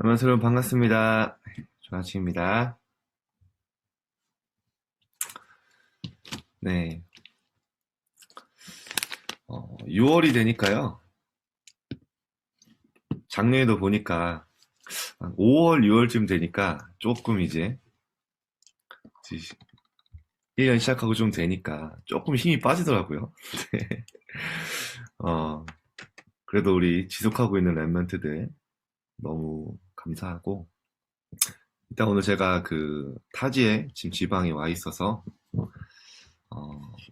여러분 반갑습니다. 조아치입니다. 네, 6월이 되니까요. 작년에도 보니까 한 5월, 6월쯤 되니까 조금 이제 1년 시작하고 좀 되니까 조금 힘이 빠지더라고요. 어, 그래도 우리 지속하고 있는 랩런트들 너무 감사하고 일단 오늘 제가 그 타지에 지금 지방에 와 있어서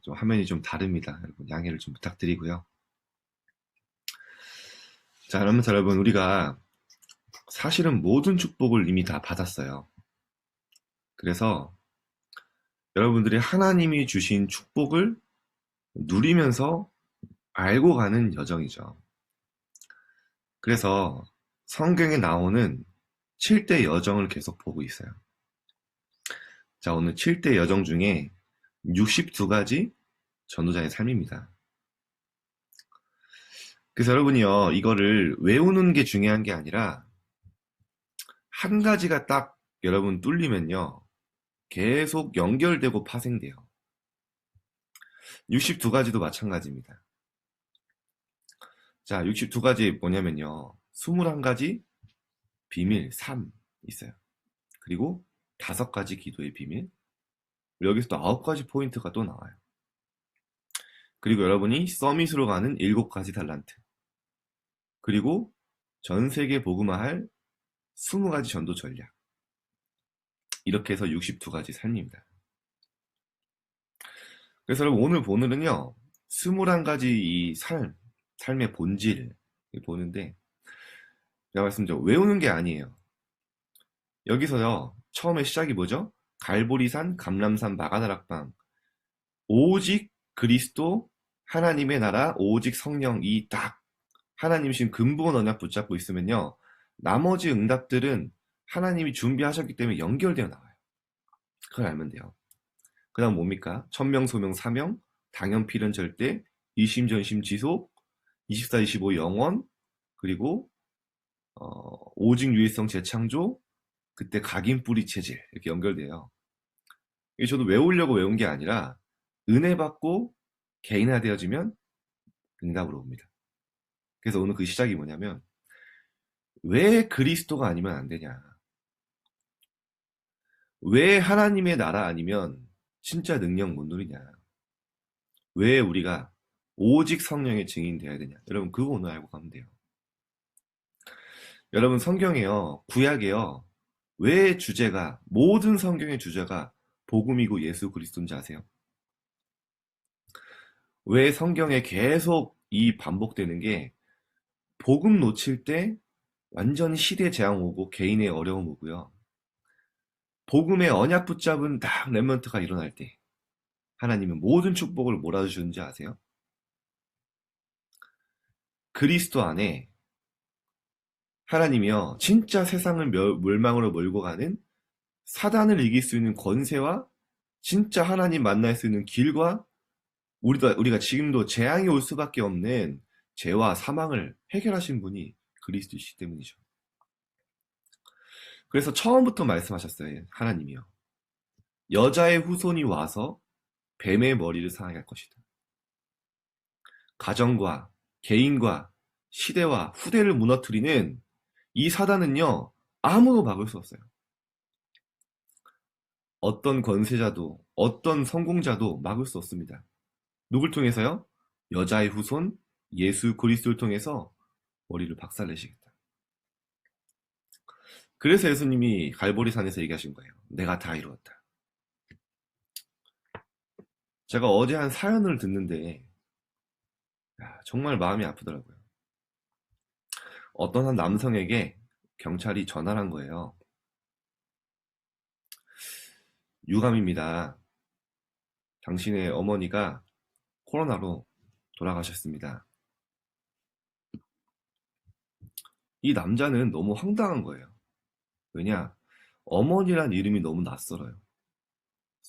좀 화면이 좀 다릅니다. 여러분 양해를 좀 부탁드리고요. 자, 그러면 여러분 우리가 사실은 모든 축복을 이미 다 받았어요. 그래서 여러분들이 하나님이 주신 축복을 누리면서 알고 가는 여정이죠. 그래서 성경에 나오는 7대 여정을 계속 보고 있어요. 자, 오늘 7대 여정 중에 62가지 전도자의 삶입니다. 그래서 여러분이요, 이거를 외우는 게 중요한 게 아니라 한 가지가 딱 여러분 뚫리면요, 계속 연결되고 파생돼요. 62가지도 마찬가지입니다. 자, 62가지 뭐냐면요. 21가지 비밀 3 있어요. 그리고 5가지 기도의 비밀. 여기서 또 9가지 포인트가 또 나와요. 그리고 여러분이 서밋으로 가는 7가지 달란트. 그리고 전 세계 복음화할 20가지 전도 전략. 이렇게 해서 62가지 삶입니다. 그래서 여러분 오늘 본문은요. 21가지 이 삶의 본질 보는데 제가 말씀드린 외우는 게 아니에요. 여기서요. 처음에 시작이 뭐죠? 갈보리산, 감람산, 마가다락방. 오직 그리스도, 하나님의 나라, 오직 성령 이 딱 하나님이신 근본 언약 붙잡고 있으면요. 나머지 응답들은 하나님이 준비하셨기 때문에 연결되어 나와요. 그걸 알면 돼요. 그 다음 뭡니까? 천명, 소명, 사명, 당연, 필연, 절대, 이심, 전심, 지속, 24, 25 영원, 그리고 오직 유일성 재창조, 그때 각인 뿌리 체질 이렇게 연결돼요. 이게 저도 외우려고 외운 게 아니라 은혜 받고 개인화되어지면 응답으로 옵니다. 그래서 오늘 그 시작이 뭐냐면 왜 그리스도가 아니면 안 되냐? 왜 하나님의 나라 아니면 진짜 능력 못 누리냐? 왜 우리가 오직 성령의 증인 되어야 되냐? 여러분 그거 오늘 알고 가면 돼요. 여러분 성경에요. 구약에요. 왜 주제가 모든 성경의 주제가 복음이고 예수 그리스도인지 아세요? 왜 성경에 계속 이 반복되는 게 복음 놓칠 때 완전 시대 재앙 오고 개인의 어려움 오고요. 복음의 언약 붙잡은 딱 렘넌트가 일어날 때 하나님은 모든 축복을 몰아주시는지 아세요? 그리스도 안에 하나님이요 진짜 세상을 멸망으로 몰고 가는 사단을 이길 수 있는 권세와 진짜 하나님 만날 수 있는 길과 우리가 지금도 재앙이 올 수밖에 없는 죄와 사망을 해결하신 분이 그리스도이시 때문이죠. 그래서 처음부터 말씀하셨어요. 하나님이요. 여자의 후손이 와서 뱀의 머리를 상하게 할 것이다. 가정과 개인과 시대와 후대를 무너뜨리는 이 사단은요. 아무도 막을 수 없어요. 어떤 권세자도 어떤 성공자도 막을 수 없습니다. 누굴 통해서요? 여자의 후손 예수 그리스도를 통해서 머리를 박살내시겠다. 그래서 예수님이 갈보리산에서 얘기하신 거예요. 내가 다 이루었다. 제가 어제 한 사연을 듣는데 정말 마음이 아프더라고요. 어떤 한 남성에게 경찰이 전화를 한 거예요. 유감입니다. 당신의 어머니가 코로나로 돌아가셨습니다. 이 남자는 너무 황당한 거예요. 왜냐? 어머니란 이름이 너무 낯설어요.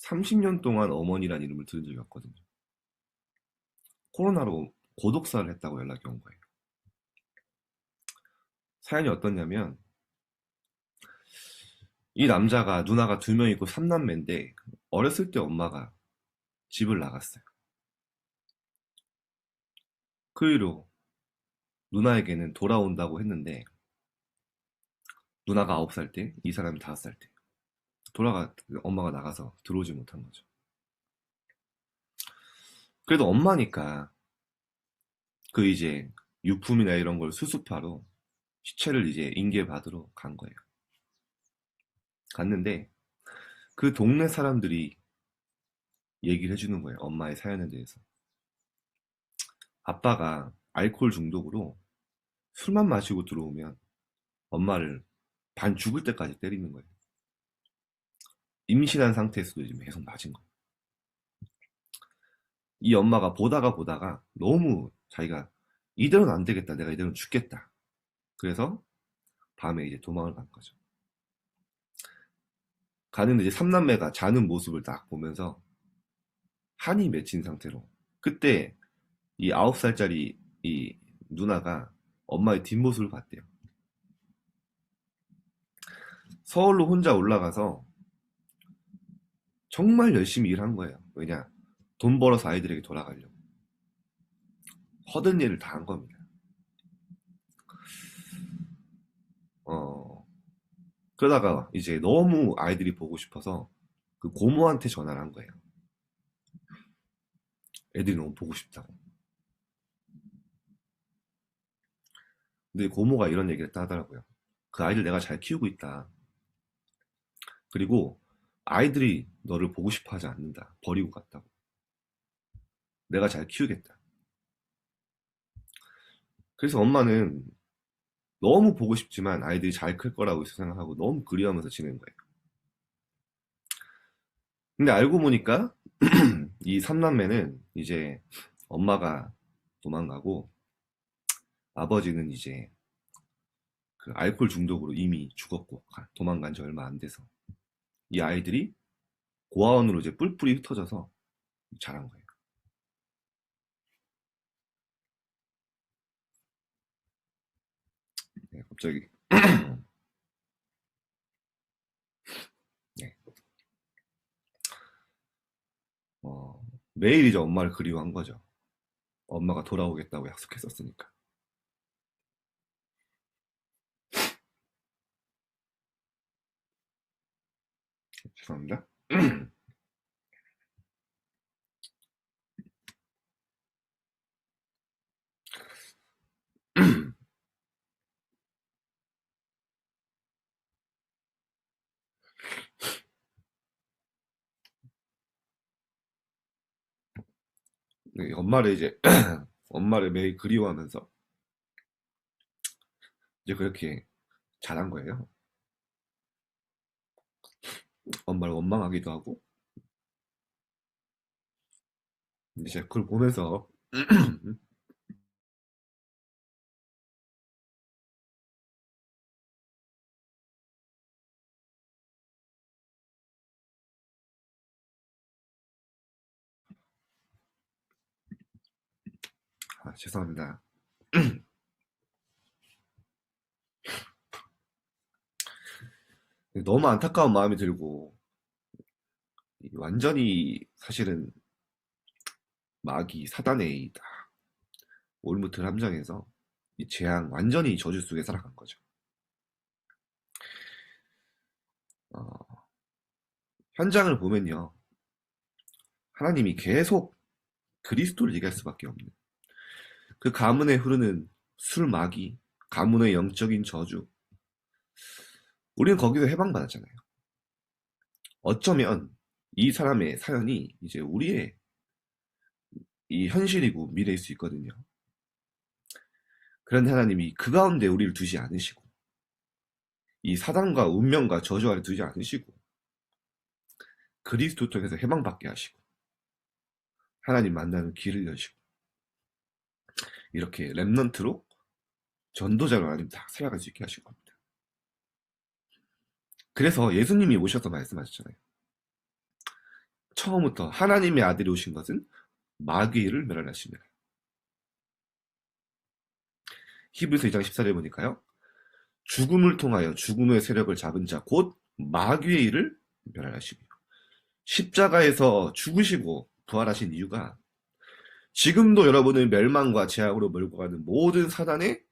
30년 동안 어머니란 이름을 들은 적이 없거든요. 코로나로 고독사를 했다고 연락이 온 거예요. 사연이 어떻냐면 이 남자가 누나가 2명 있고 3남매인데 어렸을 때 엄마가 집을 나갔어요. 그 이후로 누나에게는 돌아온다고 했는데 누나가 9살 때, 이 사람이 5살 때 엄마가 나가서 들어오지 못한 거죠. 그래도 엄마니까 그 이제 유품이나 이런 걸 수습하러 시체를 이제 인계받으러 간 거예요. 갔는데 그 동네 사람들이 얘기를 해주는 거예요. 엄마의 사연에 대해서. 아빠가 알코올 중독으로 술만 마시고 들어오면 엄마를 반 죽을 때까지 때리는 거예요. 임신한 상태에서도 지금 계속 맞은 거예요. 이 엄마가 보다가 너무 자기가 이대로는 안 되겠다. 내가 이대로는 죽겠다. 그래서 밤에 이제 도망을 간 거죠. 가는데 이제 삼남매가 자는 모습을 딱 보면서 한이 맺힌 상태로 그때 이 9살짜리 이 누나가 엄마의 뒷모습을 봤대요. 서울로 혼자 올라가서 정말 열심히 일한 거예요. 왜냐? 돈 벌어서 아이들에게 돌아가려고. 허든 일을 다 한 겁니다. 어, 그러다가 이제 너무 아이들이 보고 싶어서 그 고모한테 전화를 한 거예요. 애들이 너무 보고 싶다고. 근데 고모가 이런 얘기를 하더라고요. 그 아이들 내가 잘 키우고 있다. 그리고 아이들이 너를 보고 싶어 하지 않는다. 버리고 갔다고. 내가 잘 키우겠다. 그래서 엄마는 너무 보고 싶지만 아이들이 잘 클 거라고 생각하고 너무 그리워하면서 지낸 거예요. 근데 알고 보니까 이 삼남매는 이제 엄마가 도망가고 아버지는 이제 그 알코올 중독으로 이미 죽었고 도망간 지 얼마 안 돼서 이 아이들이 고아원으로 이제 뿔뿔이 흩어져서 자란 거예요. 네, 갑자기 네. 어, 매일 이제 엄마를 그리워한 거죠. 엄마가 돌아오겠다고 약속했었으니까. 죄송합니다. 네, 엄마를 이제 엄마를 매일 그리워하면서 이제 그렇게 자란 거예요. 엄마를 원망하기도 하고. 근데 제가 그걸 보면서 아, 죄송합니다. 너무 안타까운 마음이 들고 완전히 사실은 마귀 사단의 다 올무트를 함정해서 이 재앙 완전히 저주 속에 살아간 거죠. 어, 현장을 보면요. 하나님이 계속 그리스도를 얘기할 수밖에 없는 그 가문에 흐르는 술 마귀, 가문의 영적인 저주. 우리는 거기서 해방받았잖아요. 어쩌면 이 사람의 사연이 이제 우리의 이 현실이고 미래일 수 있거든요. 그런데 하나님이 그 가운데 우리를 두지 않으시고 이 사단과 운명과 저주 아래 두지 않으시고 그리스도 통해서 해방받게 하시고 하나님 만나는 길을 여시고 이렇게 렘넌트로 전도자로 하나님 다 살아갈 수 있게 하신 겁니다. 그래서 예수님이 오셔서 말씀하셨잖아요. 처음부터 하나님의 아들이 오신 것은 마귀를 멸하십니다. 히브리서 2장 14절에 보니까요. 죽음을 통하여 죽음의 세력을 잡은 자 곧 마귀의 일을 멸하시고 십자가에서 죽으시고 부활하신 이유가 지금도 여러분을 멸망과 재앙으로 몰고 가는 모든 사단의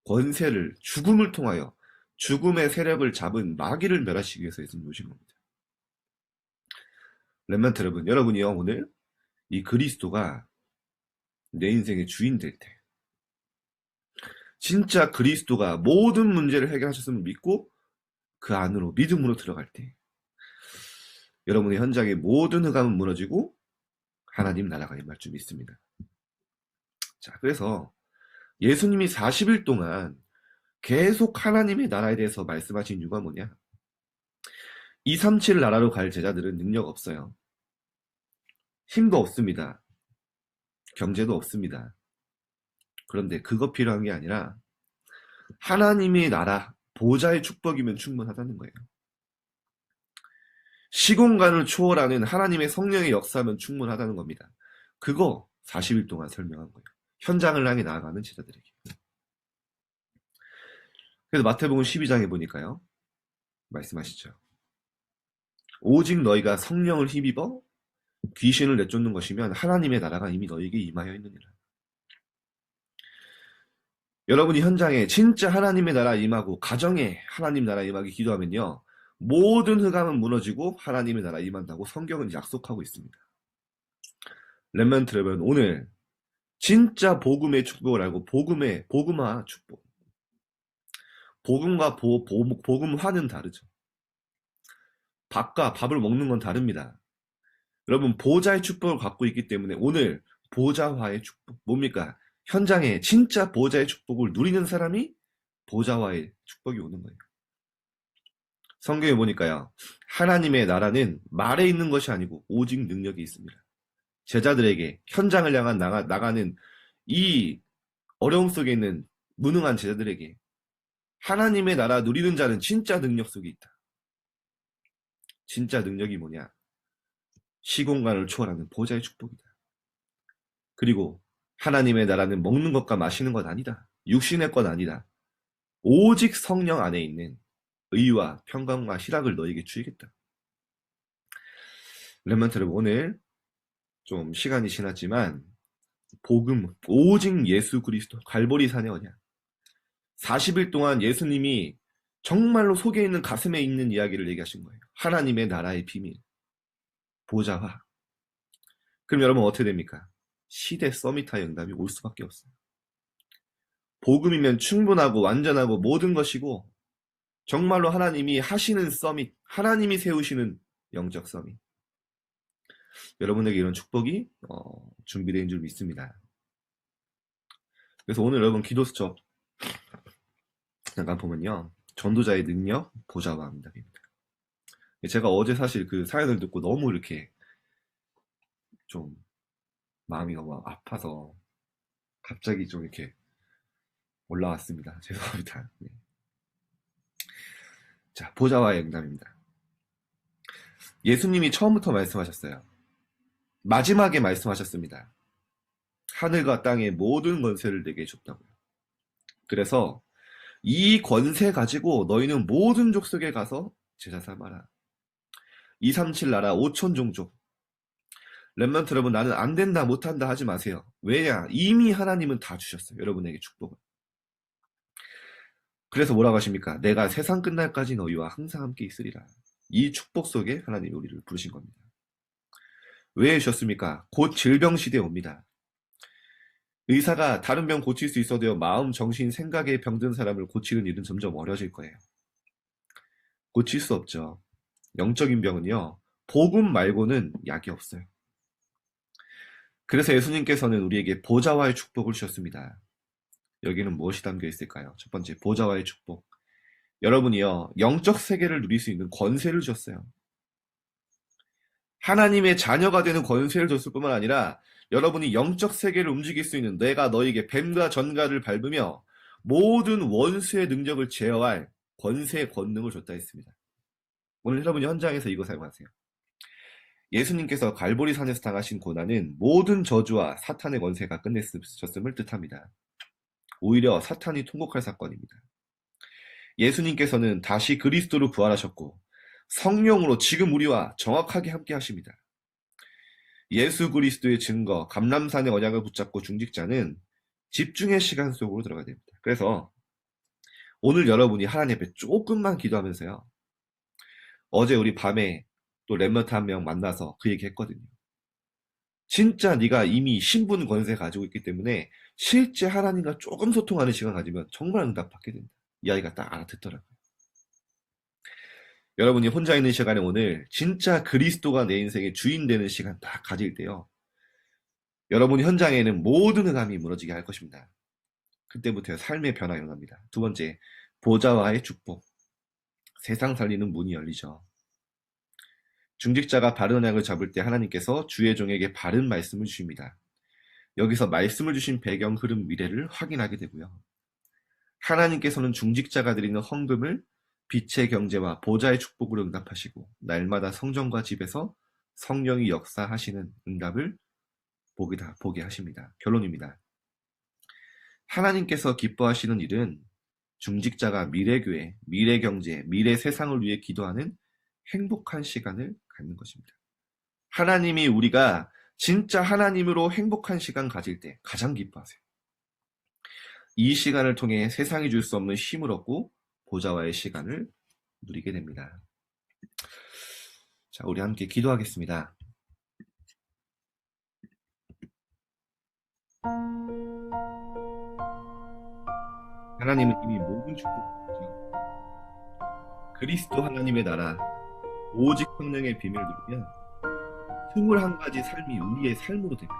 권세를 죽음을 통하여 죽음의 세력을 잡은 마귀를 멸하시기 위해서 예수님 오신 겁니다. 렘넌트 여러분, 여러분이요 오늘 이 그리스도가 내 인생의 주인 될 때, 진짜 그리스도가 모든 문제를 해결하셨음을 믿고 그 안으로 믿음으로 들어갈 때 여러분의 현장의 모든 흑암은 무너지고 하나님 나라가 임할 줄 믿습니다. 자, 그래서 예수님이 40일 동안 계속 하나님의 나라에 대해서 말씀하신 이유가 뭐냐? 237 나라로 갈 제자들은 능력 없어요. 힘도 없습니다. 경제도 없습니다. 그런데 그거 필요한 게 아니라 하나님의 나라, 보좌의 축복이면 충분하다는 거예요. 시공간을 초월하는 하나님의 성령의 역사면 충분하다는 겁니다. 그거 40일 동안 설명한 거예요. 현장을 향해 나아가는 제자들에게. 그래서 마태복음 12장에 보니까요. 말씀하시죠. 오직 너희가 성령을 힘입어 귀신을 내쫓는 것이면 하나님의 나라가 이미 너희에게 임하여 있느니라. 여러분이 현장에 진짜 하나님의 나라 임하고 가정에 하나님 나라 임하기 기도하면요. 모든 흑암은 무너지고 하나님의 나라 임한다고 성경은 약속하고 있습니다. 렘넌트 여러분, 오늘 진짜 복음의 축복을 알고 복음화 축복. 복음과 복음화는 다르죠. 밥과 밥을 먹는 건 다릅니다. 여러분 보좌의 축복을 갖고 있기 때문에 오늘 보좌화의 축복, 뭡니까? 현장에 진짜 보좌의 축복을 누리는 사람이 보좌화의 축복이 오는 거예요. 성경에 보니까요. 하나님의 나라는 말에 있는 것이 아니고 오직 능력이 있습니다. 제자들에게 현장을 향한 나가는 이 어려움 속에 있는 무능한 제자들에게 하나님의 나라 누리는 자는 진짜 능력 속에 있다. 진짜 능력이 뭐냐? 시공간을 초월하는 보좌의 축복이다. 그리고 하나님의 나라는 먹는 것과 마시는 것 아니다. 육신의 것 아니다. 오직 성령 안에 있는 의와 평강과 희락을 너에게 주겠다. 렘넌트 여러분, 오늘 좀 시간이 지났지만 복음, 오직 예수 그리스도 갈보리 산의 언약, 40일 동안 예수님이 정말로 속에 있는 가슴에 있는 이야기를 얘기하신 거예요. 하나님의 나라의 비밀, 보좌화. 그럼 여러분 어떻게 됩니까? 시대 서밋화 영감이 올 수밖에 없어요. 복음이면 충분하고 완전하고 모든 것이고 정말로 하나님이 하시는 서밋, 하나님이 세우시는 영적 서밋. 여러분에게 이런 축복이 준비된 줄 믿습니다. 그래서 오늘 여러분 기도 수첩 잠깐 보면요. 전도자의 능력, 보좌와 응답입니다. 제가 어제 사실 그 사연을 듣고 너무 이렇게 좀 마음이 너무 아파서 갑자기 좀 이렇게 올라왔습니다. 죄송합니다. 네. 자, 보좌와의 응답입니다. 예수님이 처음부터 말씀하셨어요. 마지막에 말씀하셨습니다. 하늘과 땅의 모든 권세를 내게 줬다고요. 그래서 이 권세 가지고 너희는 모든 족속에 가서 제자 삼아라. 237 나라 5천 종족. 렘넌트 여러분, 나는 안 된다 못한다 하지 마세요. 왜냐? 이미 하나님은 다 주셨어요. 여러분에게 축복을. 그래서 뭐라고 하십니까? 내가 세상 끝날까지 너희와 항상 함께 있으리라. 이 축복 속에 하나님이 우리를 부르신 겁니다. 왜 주셨습니까? 곧 질병 시대에 옵니다. 의사가 다른 병 고칠 수 있어도요, 마음, 정신, 생각에 병든 사람을 고치는 일은 점점 어려질 거예요. 고칠 수 없죠. 영적인 병은요, 복음 말고는 약이 없어요. 그래서 예수님께서는 우리에게 보좌와의 축복을 주셨습니다. 여기는 무엇이 담겨 있을까요? 첫 번째, 보좌와의 축복. 여러분이요, 영적 세계를 누릴 수 있는 권세를 주셨어요. 하나님의 자녀가 되는 권세를 줬을 뿐만 아니라 여러분이 영적 세계를 움직일 수 있는, 내가 너에게 뱀과 전갈을 밟으며 모든 원수의 능력을 제어할 권세의 권능을 줬다 했습니다. 오늘 여러분이 현장에서 이거 사용하세요. 예수님께서 갈보리 산에서 당하신 고난은 모든 저주와 사탄의 권세가 끝냈음을 뜻합니다. 오히려 사탄이 통곡할 사건입니다. 예수님께서는 다시 그리스도로 부활하셨고 성령으로 지금 우리와 정확하게 함께 하십니다. 예수 그리스도의 증거, 감람산의 언약을 붙잡고 중직자는 집중의 시간 속으로 들어가야 됩니다. 그래서 오늘 여러분이 하나님 앞에 조금만 기도하면서요. 어제 우리 밤에 또 렘넌트 한 명 만나서 그 얘기 했거든요. 진짜 네가 이미 신분 권세 가지고 있기 때문에 실제 하나님과 조금 소통하는 시간 가지면 정말 응답받게 된다. 이 아이가 딱 알아듣더라고요. 여러분이 혼자 있는 시간에 오늘 진짜 그리스도가 내 인생의 주인 되는 시간 딱 가질 때요. 여러분 현장에는 모든 흑암이 무너지게 할 것입니다. 그때부터 삶의 변화가 일어납니다. 두 번째, 보좌와의 축복. 세상 살리는 문이 열리죠. 중직자가 바른 언약을 잡을 때 하나님께서 주의 종에게 바른 말씀을 주십니다. 여기서 말씀을 주신 배경, 흐름, 미래를 확인하게 되고요. 하나님께서는 중직자가 드리는 헌금을 빛의 경제와 보좌의 축복으로 응답하시고 날마다 성전과 집에서 성령이 역사하시는 응답을 보게 하십니다. 결론입니다. 하나님께서 기뻐하시는 일은 중직자가 미래교회, 미래경제, 미래세상을 위해 기도하는 행복한 시간을 갖는 것입니다. 하나님이 우리가 진짜 하나님으로 행복한 시간 가질 때 가장 기뻐하세요. 이 시간을 통해 세상이 줄 수 없는 힘을 얻고 보좌와의 시간을 누리게 됩니다. 자, 우리 함께 기도하겠습니다. 하나님은 이미 모든 축복을 그리스도 하나님의 나라 오직 성령의 비밀을 누리면 21가지 삶이 우리의 삶으로 됩니다.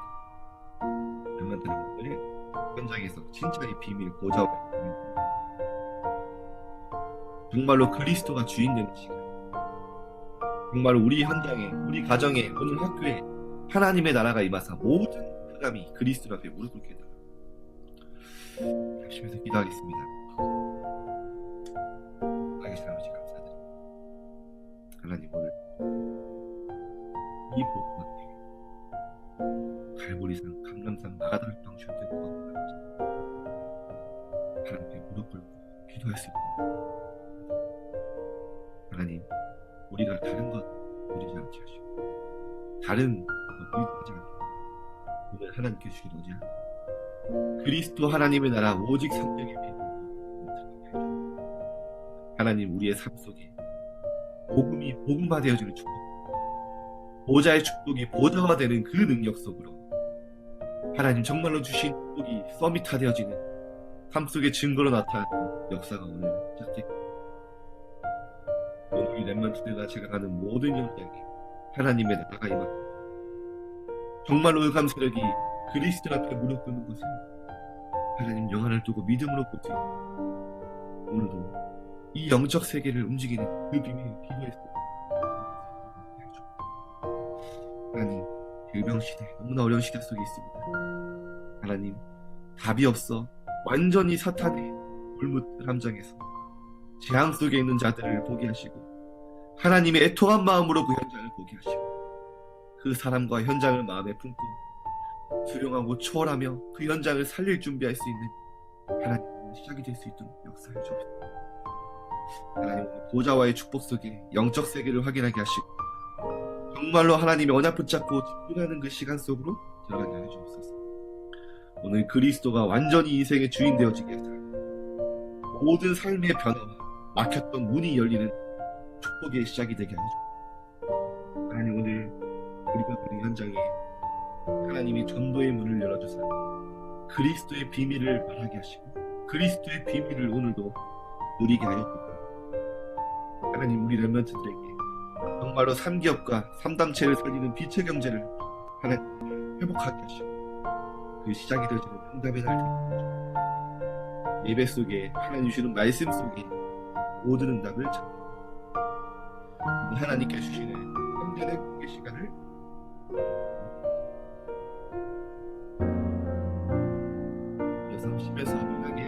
렘넌트들 현장에서 진짜 이 비밀 보좌와 정말로 그리스도가 주인 되는 시간, 정말로 우리 현장에, 우리 가정에, 오늘 학교에 하나님의 나라가 임하사 모든 흑암이 그리스도 앞에 무릎 꿇게 되라. 합심해서 기도하겠습니다. 아버지 감사드립니다. 하나님 오늘 이 복과 갈보리산, 감람산, 마가다락 방주한테 하나님께 무릎 꿇고 기도할 수 있도록 하나님, 우리가 다른 것 누리지 않게 하시고 다른 것 누리지 않게 오늘 하나님께 주신 언약 그리스도 하나님의 나라 오직 성령의 비밀을 하나님 우리의 삶 속에 복음이 복음화되어지는 축복, 보좌의 축복이 보좌화되는 그 능력 속으로 하나님 정말로 주신 축복이 서밋화되어지는 삶 속에 증거로 나타나는 역사가 오늘 시작됩니다. 오늘 이 렘넌트들과 제가 가는 모든 현장에 하나님의 나라가 임하고 정말로 흑암 세력이 그리스도 앞에 무릎 꿇는 것을 하나님 영안을 두고 믿음으로 보지 오늘도 이 영적 세계를 움직이는 그 비밀을 기도했습니다. 하나님 질병시대 너무나 어려운 시대 속에 있습니다. 하나님 답이 없어 완전히 사탄의 물묻은 함정에서 재앙 속에 있는 자들을 보게 하시고 하나님의 애통한 마음으로 그 현장을 보게 하시고 그 사람과 현장을 마음에 품고 수용하고 초월하며 그 현장을 살릴 준비할 수 있는 하나님의 시작이 될 수 있도록 역사해 주옵소서. 하나님 보좌와의 축복 속에 영적 세계를 확인하게 하시고 정말로 하나님의 언약 붙잡고 집중하는 그 시간 속으로 들어가게 하여 주옵소서. 오늘 그리스도가 완전히 인생의 주인 되어지게 하사 모든 삶의 변화와 막혔던 문이 열리는 축복의 시작이 되게 하여 주옵소서. 하나님 오늘 우리가 가는 현장에 하나님이 전도의 문을 열어주사 그리스도의 비밀을 말하게 하시고 그리스도의 비밀을 오늘도 누리게 하여 주옵소서. 하나님 우리 렘넌트들에게 정말로 3기업과 3단체를 살리는 빛의 경제를 하나님 회복하게 하시고 그 시작이 되어지는 응답의 날 예배 속에 하나님 주시는 말씀 속에 모든 응답을 찾는 하나님께 주시는 현재의 공개 시간을 이어서 10에서 향해